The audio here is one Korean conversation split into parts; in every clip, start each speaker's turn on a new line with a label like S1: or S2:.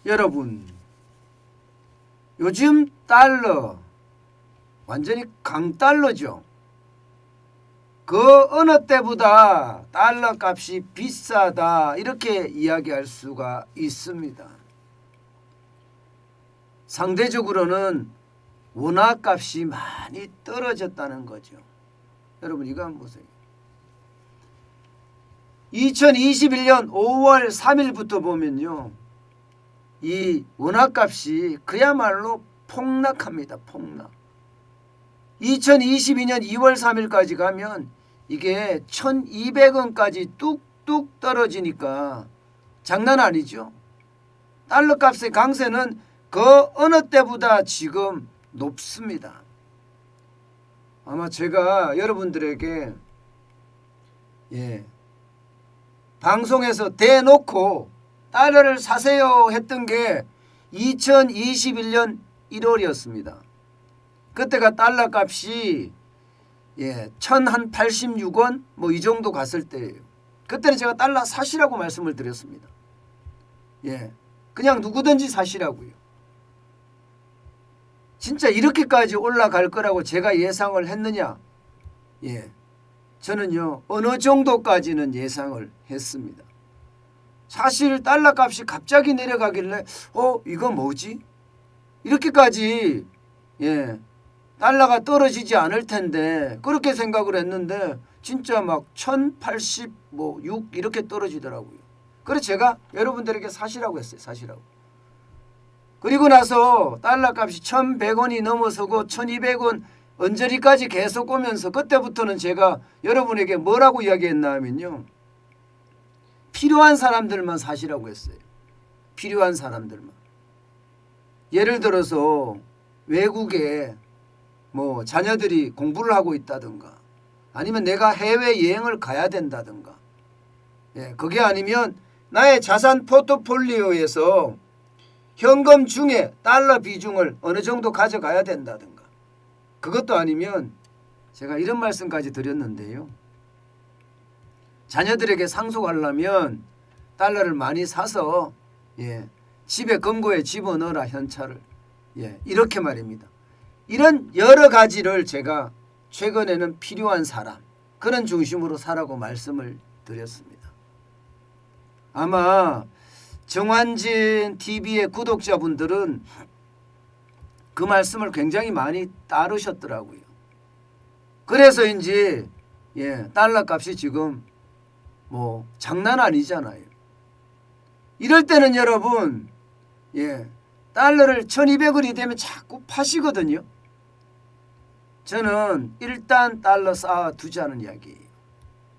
S1: 여러분, 요즘 달러 완전히 강달러죠. 그 어느 때보다 달러 값이 비싸다 이렇게 이야기할 수가 있습니다. 상대적으로는 원화 값이 많이 떨어졌다는 거죠. 여러분 이거 한번 보세요. 2021년 5월 3일부터 보면요. 이 원화 값이 그야말로 폭락합니다. 폭락. 2022년 2월 3일까지 가면 이게 1200원까지 뚝뚝 떨어지니까 장난 아니죠. 달러 값의 강세는 그 어느 때보다 지금 높습니다. 아마 제가 여러분들에게 방송에서 대놓고 달러를 사세요 했던 게 2021년 1월이었습니다. 그때가 달러 값이 1086원 뭐 이 정도 갔을 때예요. 그때는 제가 달러 사시라고 말씀을 드렸습니다. 그냥 누구든지 사시라고요. 진짜 이렇게까지 올라갈 거라고 제가 예상을 했느냐? 저는요 어느 정도까지는 예상을 했습니다. 사실 달러 값이 갑자기 내려가길래 이거 뭐지? 이렇게까지 달러가 떨어지지 않을 텐데 그렇게 생각을 했는데 진짜 막 1086 이렇게 떨어지더라고요. 그래서 제가 여러분들에게 사시라고 했어요. 사시라고. 그리고 나서 달러 값이 1100원이 넘어서고 1200원 언저리까지 계속 오면서 그때부터는 제가 여러분에게 뭐라고 이야기했나 하면요. 필요한 사람들만 사시라고 했어요. 필요한 사람들만. 예를 들어서 외국에 뭐 자녀들이 공부를 하고 있다든가 아니면 내가 해외여행을 가야 된다든가 그게 아니면 나의 자산 포트폴리오에서 현금 중에 달러 비중을 어느 정도 가져가야 된다든가 그것도 아니면 제가 이런 말씀까지 드렸는데요. 자녀들에게 상속하려면 달러를 많이 사서 집에 금고에 집어넣어라 현찰을 이렇게 말입니다. 이런 여러 가지를 제가 최근에는 필요한 사람 그런 중심으로 사라고 말씀을 드렸습니다. 아마 정환진 TV의 구독자분들은 그 말씀을 굉장히 많이 따르셨더라고요. 그래서인지 달러 값이 지금 뭐 장난 아니잖아요. 이럴 때는 여러분 달러를 1200원이 되면 자꾸 파시거든요. 저는 일단 달러 쌓아두자는 이야기예요.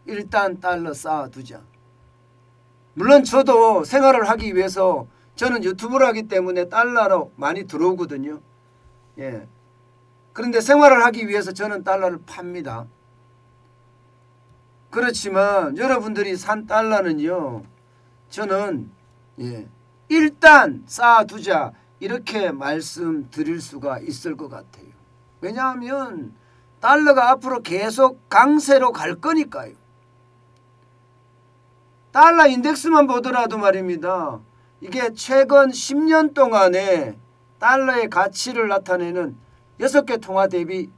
S1: 일단 달러 쌓아두자. 물론 저도 생활을 하기 위해서 저는 유튜브를 하기 때문에 달러로 많이 들어오거든요. 그런데 생활을 하기 위해서 저는 달러를 팝니다. 그렇지만 여러분들이 산 달러는요. 저는 일단 쌓아두자 이렇게 말씀드릴 수가 있을 것 같아요. 왜냐하면 달러가 앞으로 계속 강세로 갈 거니까요. 달러 인덱스만 보더라도 말입니다. 이게 최근 10년 동안에 달러의 가치를 나타내는 6개 통화 대비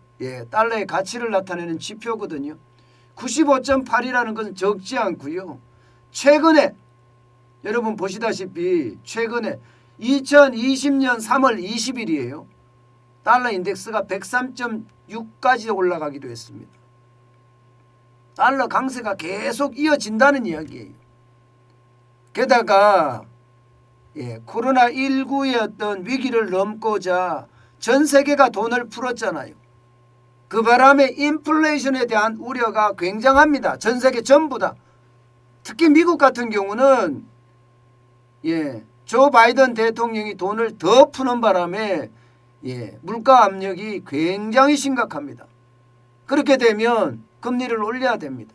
S1: 달러의 가치를 나타내는 지표거든요. 95.8이라는 것은 적지 않고요. 최근에 여러분 보시다시피 최근에 2020년 3월 20일이에요. 달러 인덱스가 103.6까지 올라가기도 했습니다. 달러 강세가 계속 이어진다는 이야기예요. 게다가 코로나19의 어떤 위기를 넘고자 전 세계가 돈을 풀었잖아요. 그 바람에 인플레이션에 대한 우려가 굉장합니다. 전 세계 전부 다. 특히 미국 같은 경우는 조 바이든 대통령이 돈을 더 푸는 바람에 물가 압력이 굉장히 심각합니다. 그렇게 되면 금리를 올려야 됩니다.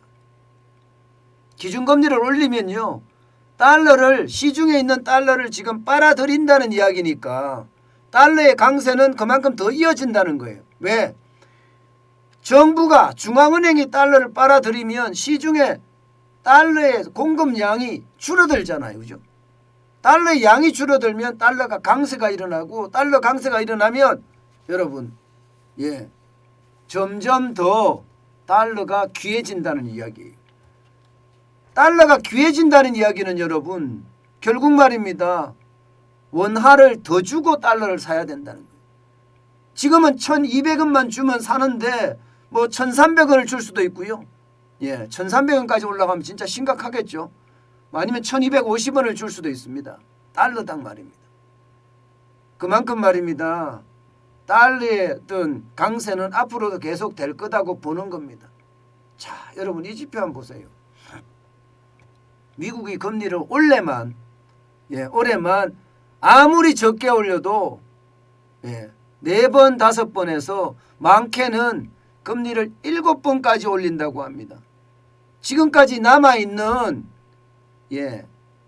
S1: 기준금리를 올리면요. 달러를 시중에 있는 달러를 지금 빨아들인다는 이야기니까 달러의 강세는 그만큼 더 이어진다는 거예요. 왜? 정부가 중앙은행이 달러를 빨아들이면 시중에 달러의 공급량이 줄어들잖아요. 그죠? 달러의 양이 줄어들면 달러가 강세가 일어나고 달러 강세가 일어나면 여러분 점점 더 달러가 귀해진다는 이야기예요. 달러가 귀해진다는 이야기는 여러분 결국 말입니다. 원화를 더 주고 달러를 사야 된다는 거예요. 지금은 1,200원만 주면 사는데 뭐 1,300원을 줄 수도 있고요. 1,300원까지 올라가면 진짜 심각하겠죠. 아니면 1,250원을 줄 수도 있습니다. 달러당 말입니다. 그만큼 말입니다. 달러의 어떤 강세는 앞으로도 계속 될 거다고 보는 겁니다. 자, 여러분 이 지표 한번 보세요. 미국이 금리를 올해만 아무리 적게 올려도 4번, 5번에서 많게는 금리를 7번까지 올린다고 합니다. 지금까지 남아있는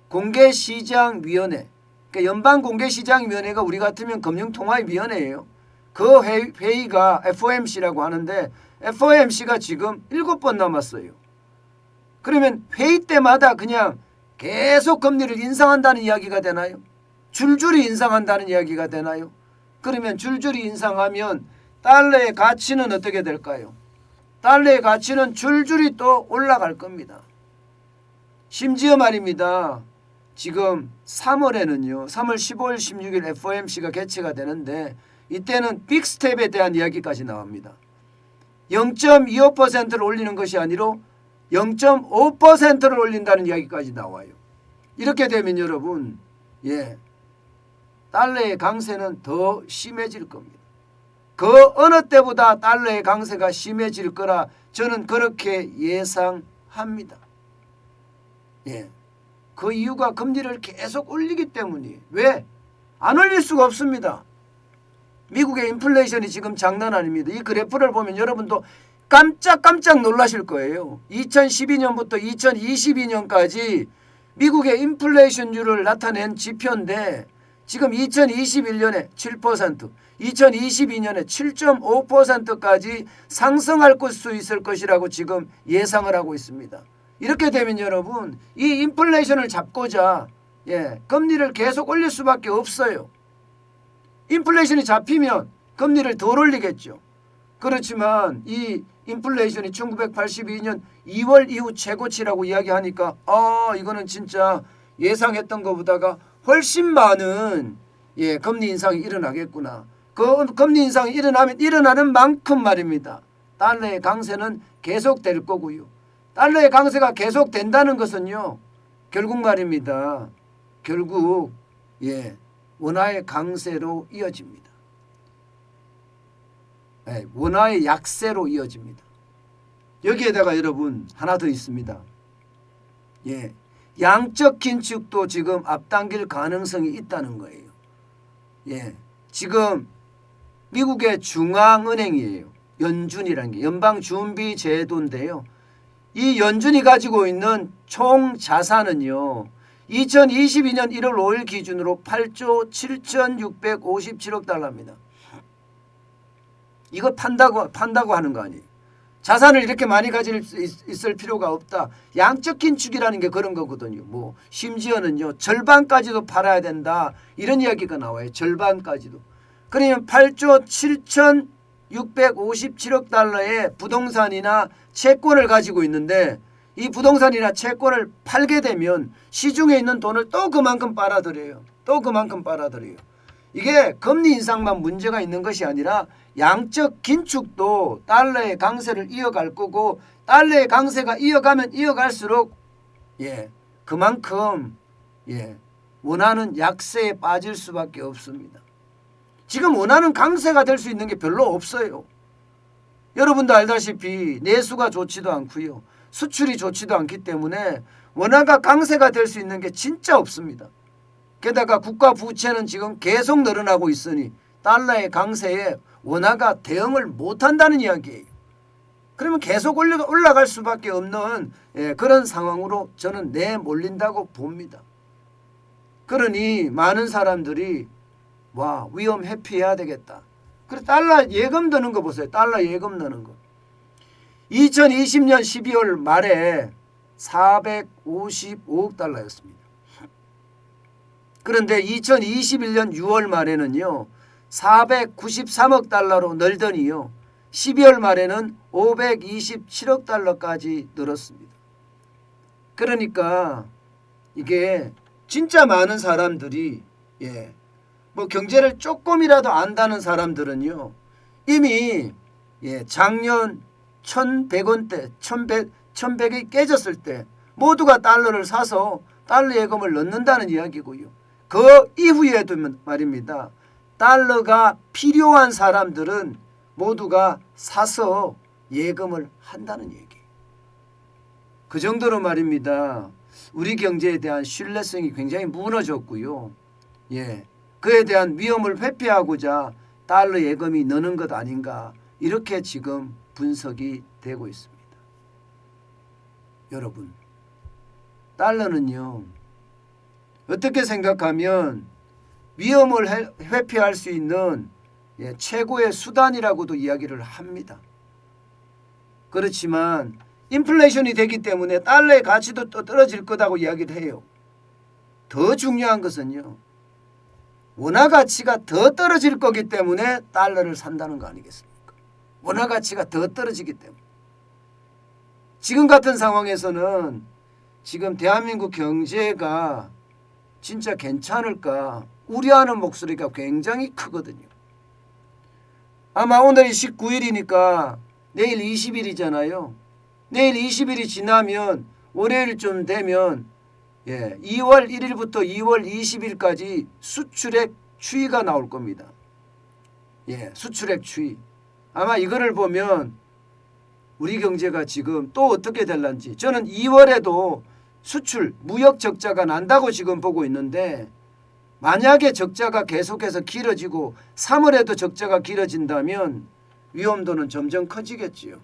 S1: 공개시장위원회, 그러니까 연방공개시장위원회가 우리 같으면 금융통화위원회예요. 그 회의가 FOMC라고 하는데 FOMC가 지금 7번 남았어요. 그러면 회의 때마다 그냥 계속 금리를 인상한다는 이야기가 되나요? 줄줄이 인상한다는 이야기가 되나요? 그러면 줄줄이 인상하면 달러의 가치는 어떻게 될까요? 달러의 가치는 줄줄이 또 올라갈 겁니다. 심지어 말입니다. 지금 3월에는요. 3월 15일 16일 FOMC가 개최가 되는데 이때는 빅스텝에 대한 이야기까지 나옵니다. 0.25%를 올리는 것이 아니라 0.5%를 올린다는 이야기까지 나와요. 이렇게 되면 여러분 달러의 강세는 더 심해질 겁니다. 그 어느 때보다 달러의 강세가 심해질 거라 저는 그렇게 예상합니다. 그 이유가 금리를 계속 올리기 때문이에요. 왜? 안 올릴 수가 없습니다. 미국의 인플레이션이 지금 장난 아닙니다. 이 그래프를 보면 여러분도 깜짝 놀라실 거예요. 2012년부터 2022년까지 미국의 인플레이션율을 나타낸 지표인데 지금 2021년에 7%, 2022년에 7.5%까지 상승할 수 있을 것이라고 지금 예상을 하고 있습니다. 이렇게 되면 여러분 이 인플레이션을 잡고자 금리를 계속 올릴 수밖에 없어요. 인플레이션이 잡히면 금리를 덜 올리겠죠. 그렇지만 이 인플레이션이 1982년 2월 이후 최고치라고 이야기하니까 이거는 진짜 예상했던 것보다가 훨씬 많은 금리 인상이 일어나겠구나. 그 금리 인상이 일어나면 일어나는 만큼 말입니다. 달러의 강세는 계속될 거고요. 달러의 강세가 계속된다는 것은요. 결국 말입니다. 결국 원화의 강세로 이어집니다. 원화의 약세로 이어집니다. 여기에다가 여러분 하나 더 있습니다. 양적 긴축도 지금 앞당길 가능성이 있다는 거예요. 지금 미국의 중앙은행이에요. 연준이라는 게 연방준비제도인데요. 이 연준이 가지고 있는 총 자산은요. 2022년 1월 5일 기준으로 8조 7,657억 달러입니다. 이거 판다고 하는 거 아니에요. 자산을 이렇게 많이 가질 수 있을 필요가 없다. 양적 긴축이라는 게 그런 거거든요. 뭐 심지어는요. 절반까지도 팔아야 된다. 이런 이야기가 나와요. 절반까지도. 그러면 8조 7,657억 달러의 부동산이나 채권을 가지고 있는데 이 부동산이나 채권을 팔게 되면 시중에 있는 돈을 또 그만큼 빨아들여요. 이게 금리 인상만 문제가 있는 것이 아니라 양적 긴축도 달러의 강세를 이어갈 거고 달러의 강세가 이어가면 이어갈수록 그만큼 원화는 약세에 빠질 수밖에 없습니다. 지금 원화는 강세가 될 수 있는 게 별로 없어요. 여러분도 알다시피 내수가 좋지도 않고요. 수출이 좋지도 않기 때문에 원화가 강세가 될 수 있는 게 진짜 없습니다. 게다가 국가 부채는 지금 계속 늘어나고 있으니 달러의 강세에 원화가 대응을 못한다는 이야기예요. 그러면 계속 올라갈 수밖에 없는 그런 상황으로 저는 내몰린다고 봅니다. 그러니 많은 사람들이 위험 회피해야 되겠다. 그래서 달러 예금 드는 거 보세요. 달러 예금 넣는 거. 2020년 12월 말에 455억 달러였습니다. 그런데 2021년 6월 말에는요 493억 달러로 늘더니요 12월 말에는 527억 달러까지 늘었습니다. 그러니까 이게 진짜 많은 사람들이 뭐 경제를 조금이라도 안다는 사람들은요 이미 작년 1,100원대 1,100이 깨졌을 때 모두가 달러를 사서 달러 예금을 넣는다는 이야기고요. 그 이후에도 말입니다. 달러가 필요한 사람들은 모두가 사서 예금을 한다는 얘기예요. 그 정도로 말입니다. 우리 경제에 대한 신뢰성이 굉장히 무너졌고요. 그에 대한 위험을 회피하고자 달러 예금이 느는 것 아닌가 이렇게 지금 분석이 되고 있습니다. 여러분, 달러는요 어떻게 생각하면 위험을 회피할 수 있는 최고의 수단이라고도 이야기를 합니다. 그렇지만 인플레이션이 되기 때문에 달러의 가치도 또 떨어질 거라고 이야기를 해요. 더 중요한 것은요 원화 가치가 더 떨어질 거기 때문에 달러를 산다는 거 아니겠습니까? 원화 가치가 더 떨어지기 때문에. 지금 같은 상황에서는 지금 대한민국 경제가 진짜 괜찮을까 우려하는 목소리가 굉장히 크거든요. 아마 오늘이 19일이니까 내일 20일이잖아요. 내일 20일이 지나면 월요일쯤 되면 2월 1일부터 2월 20일까지 수출액 추이가 나올 겁니다. 수출액 추이. 아마 이거를 보면 우리 경제가 지금 또 어떻게 될런지 저는 2월에도 수출 무역 적자가 난다고 지금 보고 있는데 만약에 적자가 계속해서 길어지고 3월에도 적자가 길어진다면 위험도는 점점 커지겠지요.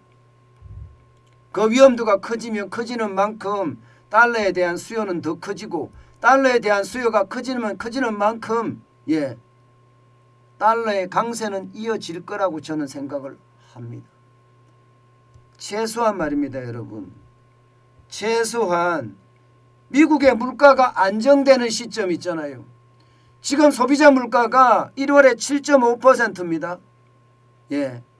S1: 그 위험도가 커지면 커지는 만큼 달러에 대한 수요는 더 커지고 달러에 대한 수요가 커지는 만큼 달러의 강세는 이어질 거라고 저는 생각을 합니다. 최소한 말입니다, 여러분. 최소한 미국의 물가가 안정되는 시점 있잖아요. 지금 소비자 물가가 1월에 7.5%입니다.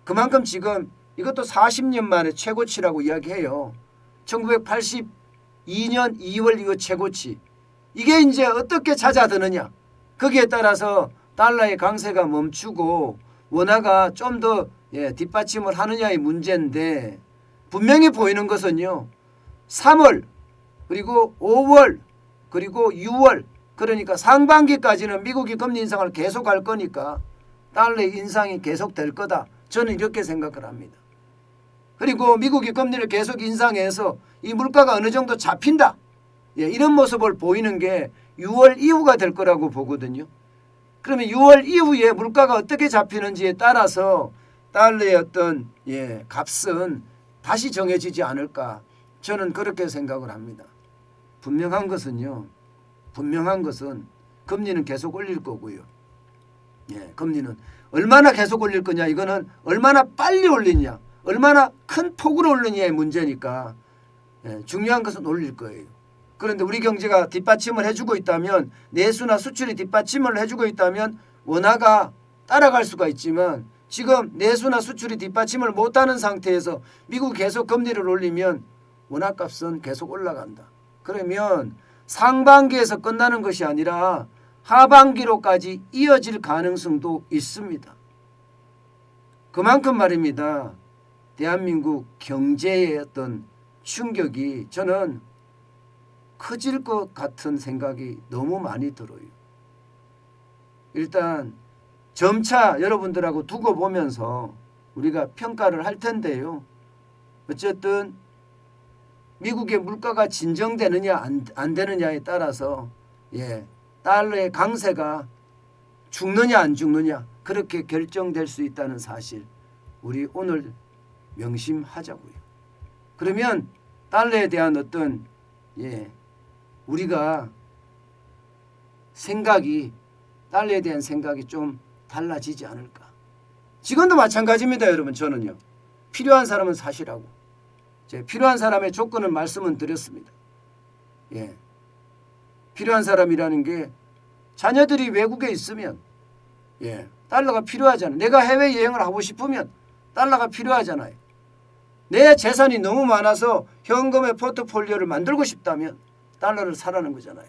S1: 그만큼 지금 이것도 40년 만에 최고치라고 이야기해요. 1982년 2월 이거 최고치. 이게 이제 어떻게 잦아드느냐. 거기에 따라서 달러의 강세가 멈추고 원화가 좀 더 뒷받침을 하느냐의 문제인데 분명히 보이는 것은요. 3월 그리고 5월 그리고 6월 그러니까 상반기까지는 미국이 금리 인상을 계속할 거니까 달러의 인상이 계속될 거다. 저는 이렇게 생각을 합니다. 그리고 미국이 금리를 계속 인상해서 이 물가가 어느 정도 잡힌다. 이런 모습을 보이는 게 6월 이후가 될 거라고 보거든요. 그러면 6월 이후에 물가가 어떻게 잡히는지에 따라서 달러의 어떤 값은 다시 정해지지 않을까. 저는 그렇게 생각을 합니다. 분명한 것은 금리는 계속 올릴 거고요. 금리는 얼마나 계속 올릴 거냐 이거는 얼마나 빨리 올리냐 얼마나 큰 폭으로 올리냐의 문제니까 중요한 것은 올릴 거예요. 그런데 우리 경제가 뒷받침을 해주고 있다면 내수나 수출이 뒷받침을 해주고 있다면 원화가 따라갈 수가 있지만 지금 내수나 수출이 뒷받침을 못하는 상태에서 미국이 계속 금리를 올리면 원화값은 계속 올라간다. 그러면 상반기에서 끝나는 것이 아니라 하반기로까지 이어질 가능성도 있습니다. 그만큼 말입니다. 대한민국 경제의 어떤 충격이 저는 커질 것 같은 생각이 너무 많이 들어요. 일단 점차 여러분들하고 두고 보면서 우리가 평가를 할 텐데요. 어쨌든 미국의 물가가 진정되느냐 안 되느냐에 따라서 달러의 강세가 죽느냐 안 죽느냐 그렇게 결정될 수 있다는 사실 우리 오늘 명심하자고요. 그러면 달러에 대한 어떤 우리가 달러에 대한 생각이 좀 달라지지 않을까. 지금도 마찬가지입니다, 여러분. 저는요. 필요한 사람은 사시라고. 필요한 사람의 조건을 말씀은 드렸습니다. 필요한 사람이라는 게 자녀들이 외국에 있으면 달러가 필요하잖아요. 내가 해외여행을 하고 싶으면 달러가 필요하잖아요. 내 재산이 너무 많아서 현금의 포트폴리오를 만들고 싶다면 달러를 사라는 거잖아요.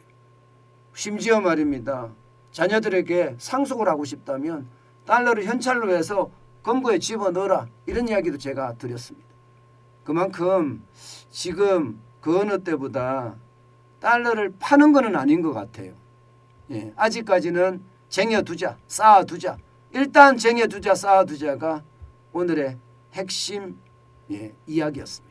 S1: 심지어 말입니다. 자녀들에게 상속을 하고 싶다면 달러를 현찰로 해서 금고에 집어넣어라. 이런 이야기도 제가 드렸습니다. 그만큼 지금 그 어느 때보다 달러를 파는 것은 아닌 것 같아요. 아직까지는 쟁여두자, 쌓아두자. 일단 쟁여두자, 쌓아두자가 오늘의 핵심 이야기였습니다.